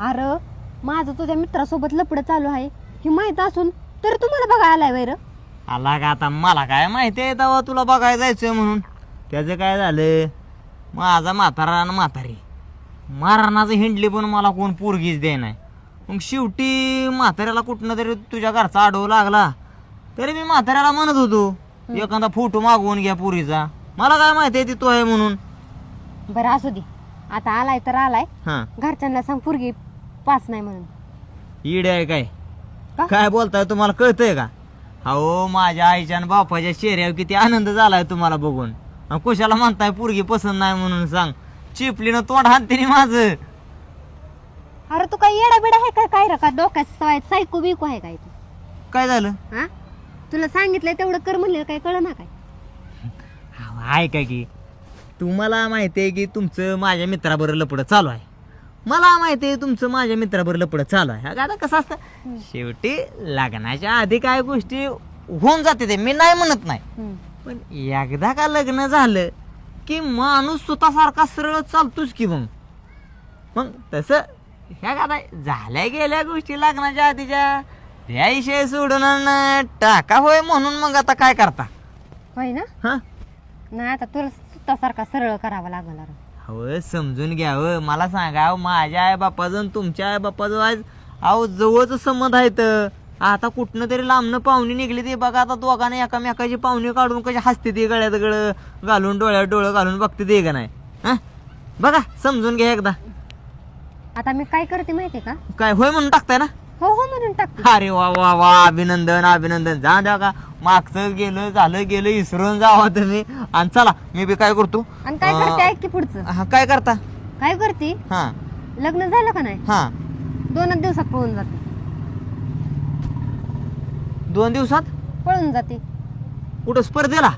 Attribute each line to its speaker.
Speaker 1: अरे माझं तुझ्या मित्रासोबत लपडं चालू आहे हे माहित असून तर तुम्हाला बघायला आलाय वैर.
Speaker 2: आला का आता मला काय माहिती आहे तेव्हा तुला बघायला जायचं म्हणून. त्याचं काय झालं, माझा म्हातारा आणि म्हातारी मारणाचं हिंडली पण मला कोण पोरगीच दे नाही. मग शेवटी म्हाताऱ्याला कुठनं तरी तुझ्या घरचा आडव लागला. तरी मी म्हाताऱ्याला म्हणत होतो एखादा फोटो मागवून घ्या पुरीचा. मला काय माहिती आहे ती तो आहे म्हणून.
Speaker 1: बरं असू दे, आता आलाय तर आलाय.
Speaker 2: हां
Speaker 1: घरच्यांना सांग पोरगी पास नाही म्हणून.
Speaker 2: इड आहे काय
Speaker 1: का?
Speaker 2: काय बोलताय तुम्हाला कळतंय का? अहो माझ्या आईच्या आणि बापाच्या चेहऱ्यावर किती आनंद झालाय तुम्हाला बघून. आणि कुशाला म्हणताय पोरगी पसंत नाही म्हणून सांग. चिपलीनं तोंड हाणते माझं.
Speaker 1: अरे तू काय येडा बिडा आहे काय रे का डोक्यात सायको बिको आहे काय तू?
Speaker 2: काय झालं?
Speaker 1: हा तुला सांगितलंय तेवढं कर म्हणलं काय कळ ना काय?
Speaker 2: आहे का की तुम्हाला माहिती आहे की तुमचं माझ्या मित्राबरोबर लपडं चालू आहे. मला माहिती आहे तुमचं माझ्या मित्राबरोबर लपडं चालू आहे. आता कसं असतं शेवटी लग्नाच्या आधी काय गोष्टी होऊन जाते ते मी नाही म्हणत नाही. पण एकदा का लग्न झालं की माणूस स्वतःसारखा सरळ चालतोच की मग तसं ह्या का झाल्या गेल्या गोष्टी लग्नाच्या आधीच्या त्या विषय सोडून टाका होय म्हणून मग आता काय करता.
Speaker 1: होय ना?
Speaker 2: हा
Speaker 1: नाही आता तुला स्वतःसारखा सरळ करावा लागणार.
Speaker 2: हो समजून घ्यावं. मला सांगा माझ्या आई बापाचं तुमच्या आई बापाचं आज अहो जवळच संबंध आहेत. आता कुठनं तरी लांबनं पाहुणे निघली ते बघा. आता दोघांना एकामेकाची पाहुणे काढून कशी हसते ती गळ्यात गळ घालून डोळ्यात डोळं घालून बघते ते का नाही. हा बघा समजून घ्या एकदा.
Speaker 1: आता मी काय करते माहितीये का?
Speaker 2: काय होय म्हणून टाकताय ना?
Speaker 1: हो हो म्हणून टाक.
Speaker 2: अरे वा वा वा अभिनंदन अभिनंदन. जा द्या का मागचं गेलं झालं गेलं विसरून जावा तुम्ही. आणि चला मी बी काय करतो.
Speaker 1: आणि काय करते ऐक की पुढचं.
Speaker 2: हा काय करता?
Speaker 1: काय करते?
Speaker 2: हा
Speaker 1: लग्न झालं का नाही
Speaker 2: हा
Speaker 1: 2 दिवसात पळून जाते.
Speaker 2: 2 दिवसात
Speaker 1: पळून जाते.
Speaker 2: कुठं स्पर्धेला?